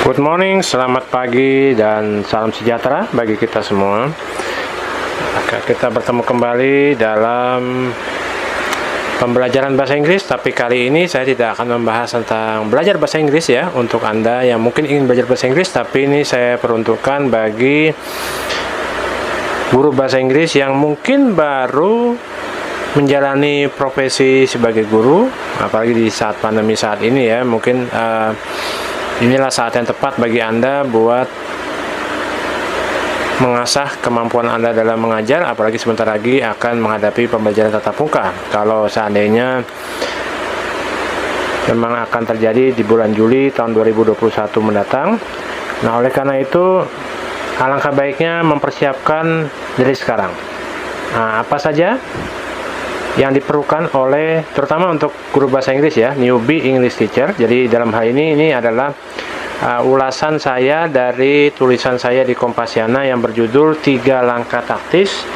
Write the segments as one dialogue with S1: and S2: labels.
S1: Good morning, selamat pagi dan salam sejahtera bagi kita semua. Kita bertemu kembali dalam pembelajaran bahasa Inggris, tapi kali ini saya tidak akan membahas tentang belajar bahasa Inggris ya. Untuk Anda yang mungkin ingin belajar bahasa Inggris, tapi ini saya peruntukkan bagi guru bahasa Inggris yang mungkin baru menjalani profesi sebagai guru, apalagi di saat pandemi saat ini ya. Mungkin inilah saat yang tepat bagi Anda buat mengasah kemampuan Anda dalam mengajar, apalagi sebentar lagi akan menghadapi pembelajaran tatap muka. Kalau seandainya memang akan terjadi di bulan Juli tahun 2021 mendatang. Nah, oleh karena itu, alangkah baiknya mempersiapkan dari sekarang. Nah, apa saja yang diperlukan oleh, terutama untuk guru bahasa Inggris ya, newbie English teacher. Jadi dalam hal ini adalah ulasan saya dari tulisan saya di Kompasiana yang berjudul 3 langkah taktis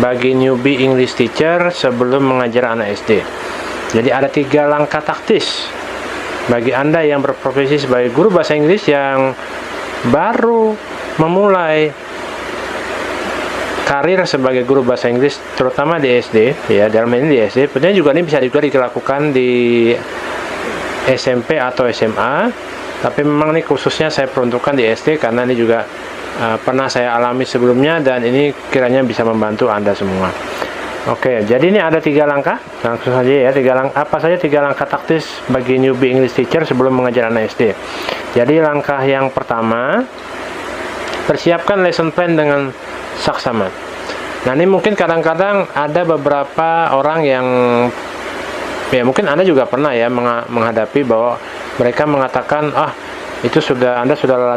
S1: bagi newbie English teacher sebelum mengajar anak SD. Jadi ada 3 langkah taktis bagi Anda yang berprofesi sebagai guru bahasa Inggris yang baru memulai karir sebagai guru bahasa Inggris, terutama di SD ya. Dalam ini di SD, sebenarnya juga ini bisa juga dilakukan di SMP atau SMA, tapi memang ini khususnya saya peruntukkan di SD karena ini juga pernah saya alami sebelumnya dan ini kiranya bisa membantu Anda semua. Oke, jadi ini ada 3 langkah, langsung saja ya. 3 langkah, apa saja 3 langkah taktis bagi newbie English teacher sebelum mengajar anak SD. Jadi langkah yang pertama, persiapkan lesson plan dengan saksama. Nah, ini mungkin kadang-kadang ada beberapa orang yang ya mungkin Anda juga pernah ya menghadapi bahwa mereka mengatakan, itu Anda sudah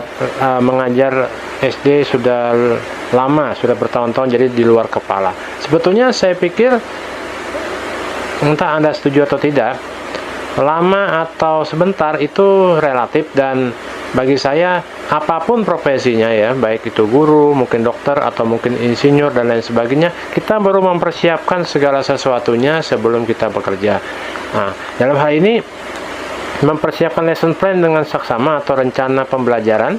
S1: mengajar SD sudah lama, sudah bertahun-tahun, jadi di luar kepala. Sebetulnya saya pikir, entah Anda setuju atau tidak, lama atau sebentar itu relatif, dan bagi saya apapun profesinya ya, baik itu guru, mungkin dokter, atau mungkin insinyur dan lain sebagainya, kita baru mempersiapkan segala sesuatunya sebelum kita bekerja. Nah, dalam hal ini mempersiapkan lesson plan dengan saksama atau rencana pembelajaran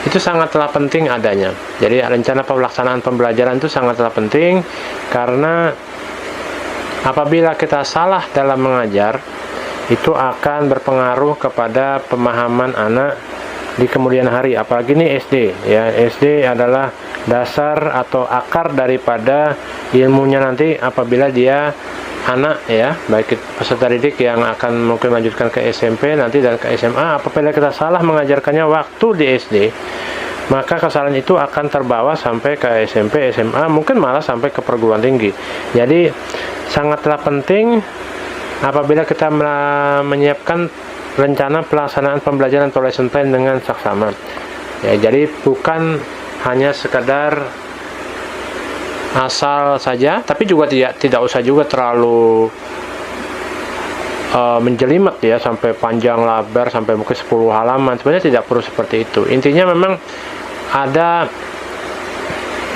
S1: itu sangatlah penting adanya. Jadi rencana pelaksanaan pembelajaran itu sangatlah penting, karena apabila kita salah dalam mengajar, itu akan berpengaruh kepada pemahaman anak di kemudian hari. Apalagi ini SD ya. SD adalah dasar atau akar daripada ilmunya nanti apabila dia anak ya, baik peserta didik yang akan mungkin melanjutkan ke SMP nanti dan ke SMA. Apabila kita salah mengajarkannya waktu di SD, maka kesalahan itu akan terbawa sampai ke SMP, SMA, mungkin malah sampai ke perguruan tinggi. Jadi sangatlah penting apabila kita menyiapkan rencana pelaksanaan pembelajaran atau lesson plan dengan saksama. Ya, jadi bukan hanya sekedar asal saja, tapi juga tidak usah juga terlalu menjelimet ya, sampai panjang lebar sampai mungkin 10 halaman. Sebenarnya tidak perlu seperti itu. Intinya memang ada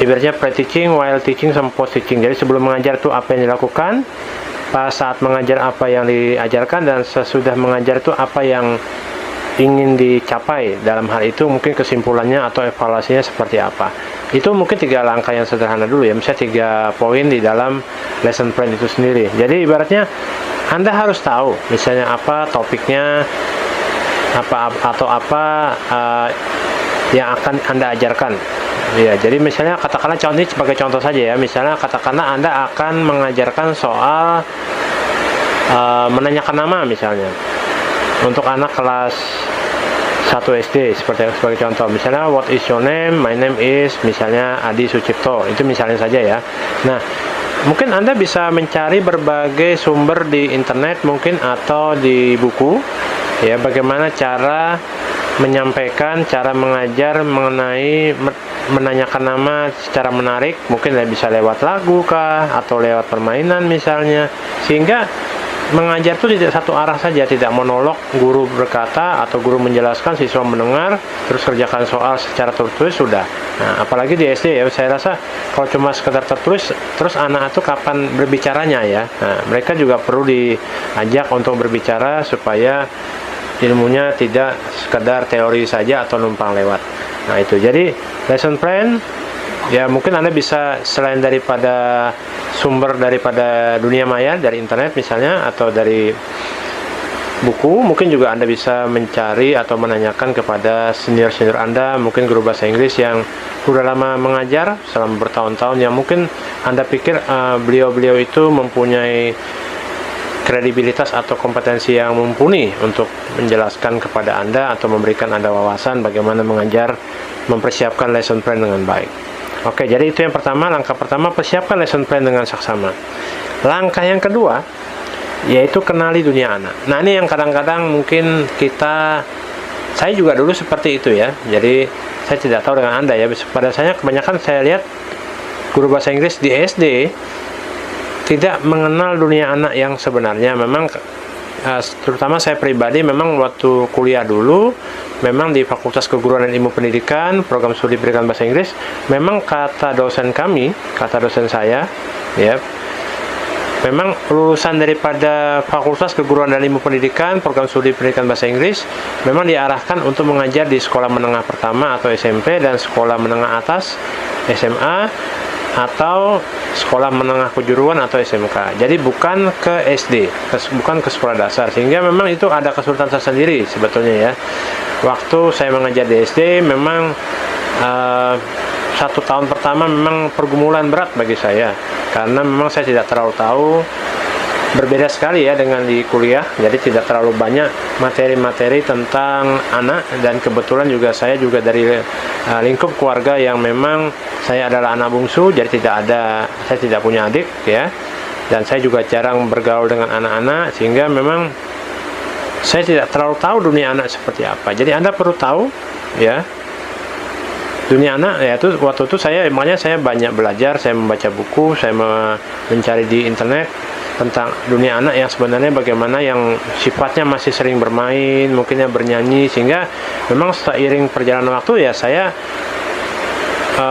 S1: ibaratnya pre-teaching, while teaching, sama post-teaching. Jadi sebelum mengajar itu apa yang dilakukan, pas saat mengajar apa yang diajarkan, dan sesudah mengajar itu apa yang ingin dicapai. Dalam hal itu mungkin kesimpulannya atau evaluasinya seperti apa. Itu mungkin 3 langkah yang sederhana dulu ya, misalnya 3 poin di dalam lesson plan itu sendiri. Jadi ibaratnya Anda harus tahu misalnya apa topiknya, apa yang akan Anda ajarkan. Ya, jadi misalnya katakanlah ini sebagai contoh saja ya. Misalnya katakanlah Anda akan mengajarkan soal menanyakan nama misalnya untuk anak kelas 1 SD sebagai contoh. Misalnya, what is your name? My name is misalnya Adi Sucipto. Itu misalnya saja ya. Nah, mungkin Anda bisa mencari berbagai sumber di internet mungkin atau di buku ya, bagaimana cara menyampaikan, cara mengajar mengenai menanyakan nama secara menarik. Mungkin bisa lewat lagu kah, atau lewat permainan misalnya, sehingga mengajar itu tidak satu arah saja, tidak monolog, guru berkata atau guru menjelaskan, siswa mendengar, terus kerjakan soal secara tertulis sudah. Nah, apalagi di SD ya, saya rasa kalau cuma sekedar tertulis, terus anak itu kapan berbicaranya ya. Nah, mereka juga perlu diajak untuk berbicara supaya ilmunya tidak sekedar teori saja atau numpang lewat. Nah itu, jadi lesson plan ya mungkin Anda bisa selain daripada sumber daripada dunia maya, dari internet misalnya, atau dari buku, mungkin juga Anda bisa mencari atau menanyakan kepada senior-senior Anda, mungkin guru bahasa Inggris yang sudah lama mengajar selama bertahun-tahun, yang mungkin Anda pikir beliau-beliau itu mempunyai kredibilitas atau kompetensi yang mumpuni untuk menjelaskan kepada Anda atau memberikan Anda wawasan bagaimana mengajar, mempersiapkan lesson plan dengan baik. Oke, jadi itu yang pertama, langkah pertama, persiapkan lesson plan dengan saksama. Langkah yang kedua, yaitu kenali dunia anak. Nah ini yang kadang-kadang mungkin saya juga dulu seperti itu ya, jadi saya tidak tahu dengan Anda ya, pada saya kebanyakan saya lihat guru bahasa Inggris di SD tidak mengenal dunia anak yang sebenarnya. Memang terutama saya pribadi, memang waktu kuliah dulu, memang di Fakultas Keguruan dan Ilmu Pendidikan, program studi pendidikan bahasa Inggris, memang kata dosen saya, ya, memang lulusan daripada Fakultas Keguruan dan Ilmu Pendidikan, program studi pendidikan bahasa Inggris, memang diarahkan untuk mengajar di sekolah menengah pertama atau SMP dan sekolah menengah atas SMA, atau sekolah menengah kejuruan atau SMK. Jadi bukan ke SD, bukan ke sekolah dasar, sehingga memang itu ada kesulitan tersendiri sebetulnya ya. Waktu saya mengajar di SD, memang 1 tahun pertama memang pergumulan berat bagi saya, karena memang saya tidak terlalu tahu. Berbeda sekali ya dengan di kuliah, jadi tidak terlalu banyak materi-materi tentang anak, dan kebetulan juga saya juga dari lingkup keluarga yang memang saya adalah anak bungsu, jadi saya tidak punya adik ya, dan saya juga jarang bergaul dengan anak-anak, sehingga memang saya tidak terlalu tahu dunia anak seperti apa. Jadi Anda perlu tahu ya dunia anak, yaitu waktu itu makanya saya banyak belajar, saya membaca buku, saya mencari di internet tentang dunia anak yang sebenarnya bagaimana, yang sifatnya masih sering bermain, mungkinnya bernyanyi, sehingga memang seiring perjalanan waktu ya saya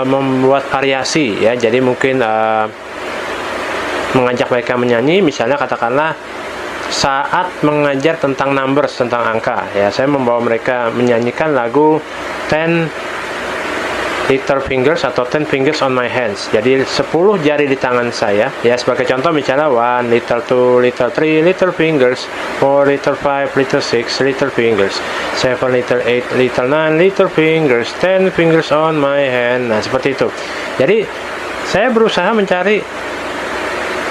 S1: membuat variasi ya, jadi mungkin mengajak mereka menyanyi, misalnya katakanlah saat mengajar tentang numbers, tentang angka ya, saya membawa mereka menyanyikan lagu 10 Little Fingers atau 10 Fingers on My Hands. Jadi 10 jari di tangan saya ya, sebagai contoh misalnya 1 little, 2 little, 3 little fingers, 4 little, 5 little, 6 little fingers, 7 little, 8 little, 9 little fingers, 10 fingers on my hand. Nah seperti itu. Jadi saya berusaha mencari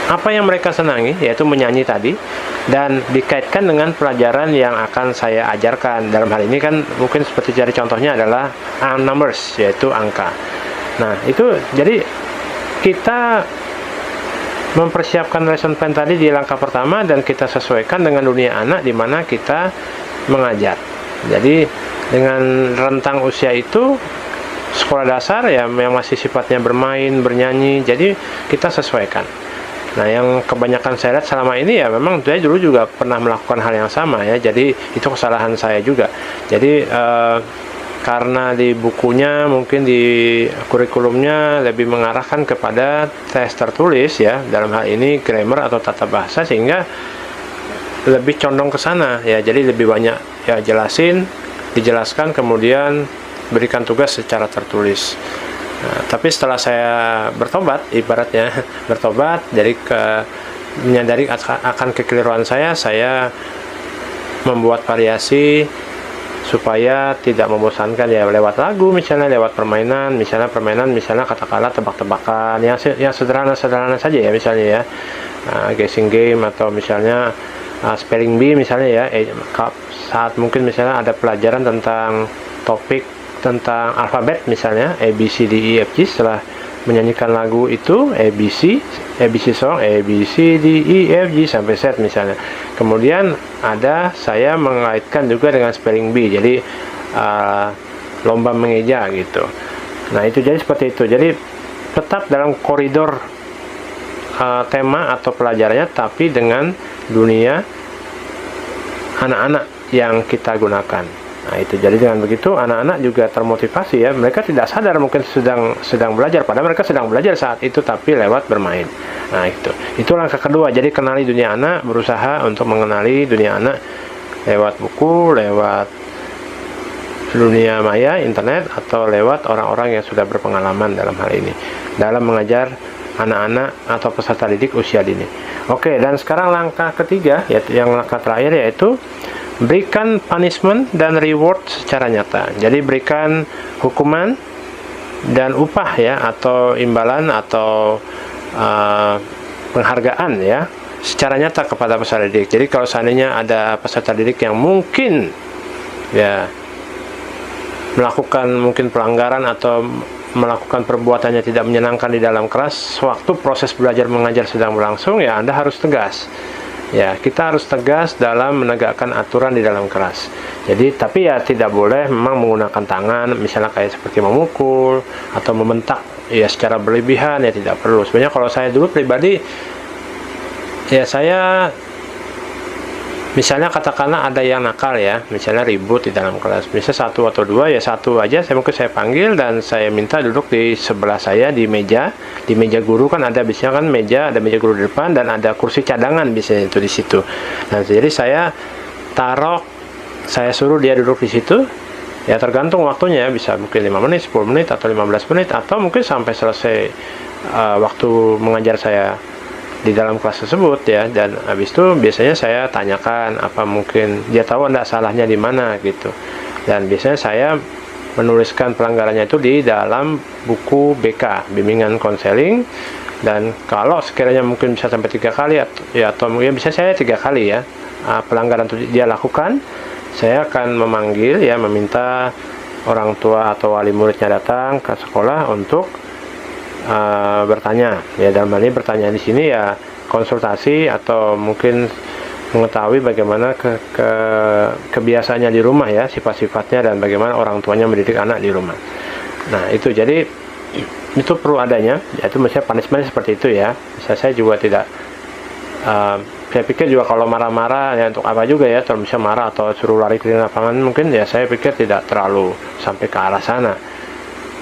S1: apa yang mereka senangi, yaitu menyanyi tadi, dan dikaitkan dengan pelajaran yang akan saya ajarkan. Dalam hal ini kan mungkin seperti cari contohnya adalah numbers, yaitu angka. Nah itu, jadi kita mempersiapkan lesson plan tadi di langkah pertama, dan kita sesuaikan dengan dunia anak di mana kita mengajar. Jadi dengan rentang usia itu sekolah dasar ya, yang masih sifatnya bermain, bernyanyi, jadi kita sesuaikan. Nah yang kebanyakan saya lihat selama ini ya, memang saya dulu juga pernah melakukan hal yang sama ya, jadi itu kesalahan saya juga. Jadi karena di bukunya, mungkin di kurikulumnya lebih mengarahkan kepada tes tertulis ya, dalam hal ini grammar atau tata bahasa, sehingga lebih condong ke sana ya, jadi lebih banyak ya dijelaskan, kemudian berikan tugas secara tertulis. Nah, tapi setelah saya bertobat, ibaratnya bertobat, jadi menyadari akan kekeliruan saya membuat variasi supaya tidak membosankan ya, lewat lagu misalnya, lewat permainan misalnya katakanlah tebak-tebakan yang sederhana saja ya, misalnya ya guessing game, atau misalnya spelling bee misalnya ya, saat mungkin misalnya ada pelajaran tentang topik tentang alfabet misalnya A B C D E F G, setelah menyanyikan lagu itu ABC song A B C D E F G sampai Z misalnya, kemudian saya mengaitkan juga dengan spelling bee, jadi lomba mengeja gitu. Nah itu, jadi seperti itu, jadi tetap dalam koridor tema atau pelajarannya, tapi dengan dunia anak-anak yang kita gunakan. Nah itu, jadi dengan begitu anak-anak juga termotivasi ya, mereka tidak sadar mungkin sedang belajar, padahal mereka sedang belajar saat itu, tapi lewat bermain. Nah itu langkah kedua, jadi kenali dunia anak, berusaha untuk mengenali dunia anak lewat buku, lewat dunia maya, internet, atau lewat orang-orang yang sudah berpengalaman dalam hal ini, dalam mengajar anak-anak atau peserta didik usia dini. Oke, dan sekarang langkah ketiga, yaitu yang langkah terakhir, yaitu berikan punishment dan reward secara nyata. Jadi berikan hukuman dan upah ya, atau imbalan atau penghargaan ya, secara nyata kepada peserta didik. Jadi kalau seandainya ada peserta didik yang mungkin ya melakukan mungkin pelanggaran atau melakukan perbuatannya tidak menyenangkan di dalam kelas, waktu proses belajar mengajar sedang berlangsung, ya Anda harus tegas. Ya, kita harus tegas dalam menegakkan aturan di dalam kelas. Jadi, tapi ya tidak boleh memang menggunakan tangan, misalnya kayak seperti memukul atau membentak, ya secara berlebihan, ya tidak perlu. Sebenarnya kalau saya dulu pribadi, ya saya misalnya katakanlah ada yang nakal ya, misalnya ribut di dalam kelas, misalnya 1 atau 2, ya 1 aja mungkin saya panggil dan saya minta duduk di sebelah saya di meja guru. Kan ada biasanya kan meja, ada meja guru di depan dan ada kursi cadangan biasanya itu di situ. Nah, jadi saya suruh dia duduk di situ, ya tergantung waktunya, bisa mungkin 5 menit, 10 menit, atau 15 menit, atau mungkin sampai selesai waktu mengajar saya di dalam kelas tersebut ya. Dan habis itu biasanya saya tanyakan apa mungkin dia tahu enggak salahnya di mana gitu, dan biasanya saya menuliskan pelanggarannya itu di dalam buku BK, bimbingan konseling. Dan kalau sekiranya mungkin bisa sampai 3 kali atau mungkin bisa saya 3 kali ya pelanggaran itu dia lakukan, saya akan memanggil ya, meminta orang tua atau wali muridnya datang ke sekolah untuk bertanya ya. Dalam hal ini bertanya di sini ya konsultasi atau mungkin mengetahui bagaimana kebiasaannya di rumah ya, sifat-sifatnya, dan bagaimana orang tuanya mendidik anak di rumah. Nah itu, jadi itu perlu adanya, yaitu misalnya punishment seperti itu ya. Saya juga tidak saya pikir juga kalau marah-marah ya untuk apa juga ya, kalau bisa marah atau suruh lari ke lapangan mungkin ya, saya pikir tidak terlalu sampai ke arah sana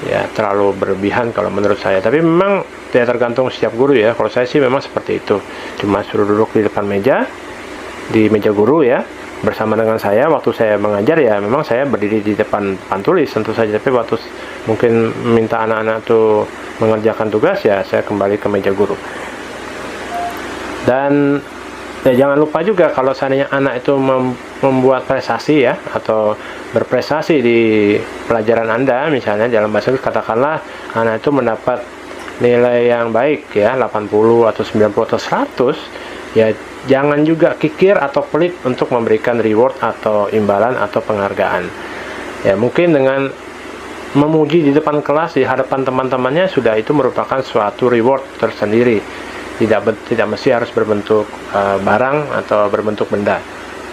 S1: ya, terlalu berlebihan kalau menurut saya. Tapi memang ya tergantung setiap guru ya. Kalau saya sih memang seperti itu, cuma suruh duduk di depan meja, di meja guru ya, bersama dengan saya. Waktu saya mengajar ya memang saya berdiri di depan tulis tentu saja, tapi waktu mungkin minta anak-anak tuh mengerjakan tugas ya saya kembali ke meja guru. Dan ya jangan lupa juga kalau seandainya anak itu membuat prestasi ya, atau berprestasi di pelajaran Anda, misalnya dalam bahasa Inggris katakanlah anak itu mendapat nilai yang baik ya, 80 atau 90 atau 100, ya jangan juga kikir atau pelit untuk memberikan reward atau imbalan atau penghargaan. Ya mungkin dengan memuji di depan kelas di hadapan teman-temannya sudah itu merupakan suatu reward tersendiri. Tidak mesti harus berbentuk barang atau berbentuk benda.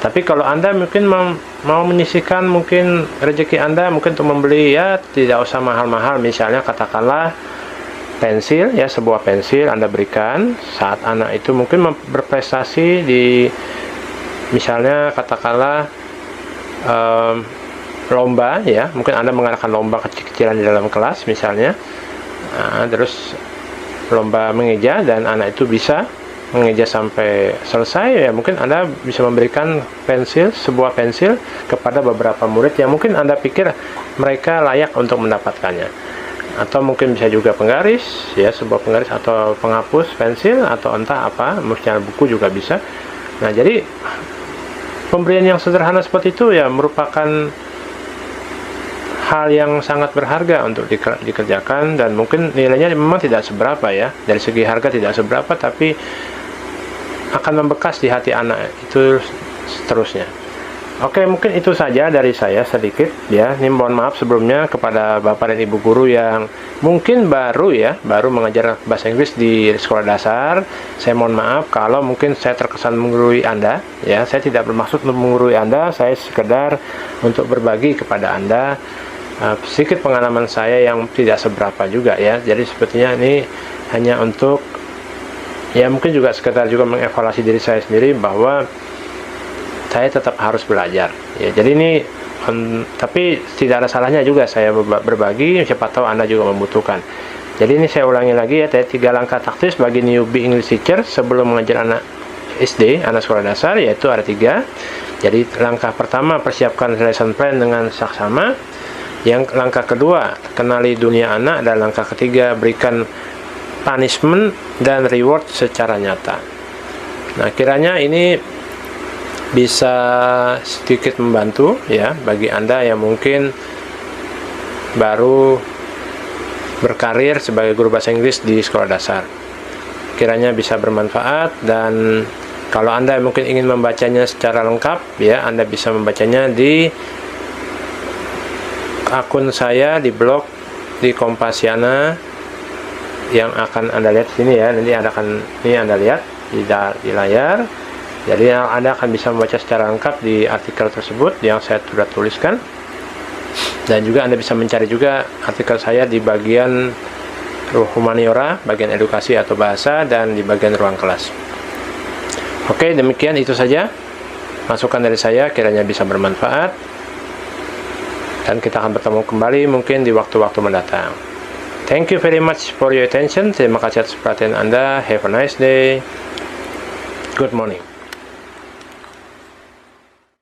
S1: Tapi kalau Anda mungkin mau menyisihkan mungkin rezeki Anda mungkin untuk membeli ya tidak usah mahal-mahal, misalnya katakanlah pensil ya, sebuah pensil Anda berikan saat anak itu mungkin berprestasi di, misalnya katakanlah lomba ya, mungkin Anda mengadakan lomba kecil-kecilan di dalam kelas misalnya, terus lomba mengeja dan anak itu bisa mengeja sampai selesai ya, mungkin Anda bisa memberikan sebuah pensil kepada beberapa murid yang mungkin Anda pikir mereka layak untuk mendapatkannya. Atau mungkin bisa juga penggaris ya, sebuah penggaris atau penghapus pensil, atau entah apa, misalnya buku juga bisa. Nah jadi pemberian yang sederhana seperti itu ya merupakan hal yang sangat berharga untuk dikerjakan, dan mungkin nilainya memang tidak seberapa ya, dari segi harga tidak seberapa, tapi akan membekas di hati anak itu seterusnya. Oke, mungkin itu saja dari saya sedikit ya. Ini mohon maaf sebelumnya kepada Bapak dan Ibu guru yang mungkin baru mengajar bahasa Inggris di sekolah dasar. Saya mohon maaf kalau mungkin saya terkesan menggurui Anda ya. Saya tidak bermaksud untuk menggurui Anda, saya sekedar untuk berbagi kepada Anda sedikit pengalaman saya yang tidak seberapa juga ya. Jadi sepertinya ini hanya untuk ya mungkin juga sekedar juga mengevaluasi diri saya sendiri bahwa saya tetap harus belajar ya. Jadi ini tapi tidak ada salahnya juga saya berbagi, siapa tahu Anda juga membutuhkan. Jadi ini saya ulangi lagi ya, 3 langkah taktis bagi newbie English teacher sebelum mengajar anak SD, anak sekolah dasar, yaitu ada 3. Jadi langkah pertama, persiapkan lesson plan dengan saksama. Yang langkah kedua, kenali dunia anak. Dan langkah ketiga, berikan punishment dan reward secara nyata. Nah, kiranya ini bisa sedikit membantu ya bagi Anda yang mungkin baru berkarir sebagai guru bahasa Inggris di sekolah dasar. Kiranya bisa bermanfaat, dan kalau Anda mungkin ingin membacanya secara lengkap ya, Anda bisa membacanya di akun saya di blog di Kompasiana yang akan Anda lihat sini ya. Nanti Anda lihat di layar. Jadi Anda akan bisa membaca secara lengkap di artikel tersebut yang saya sudah tuliskan. Dan juga Anda bisa mencari juga artikel saya di bagian humaniora, bagian edukasi atau bahasa, dan di bagian ruang kelas. Oke, demikian itu saja masukan dari saya, kiranya bisa bermanfaat. Dan kita akan bertemu kembali mungkin di waktu-waktu mendatang. Thank you very much for your attention. Terima kasih atas perhatian Anda. Have a nice day. Good morning.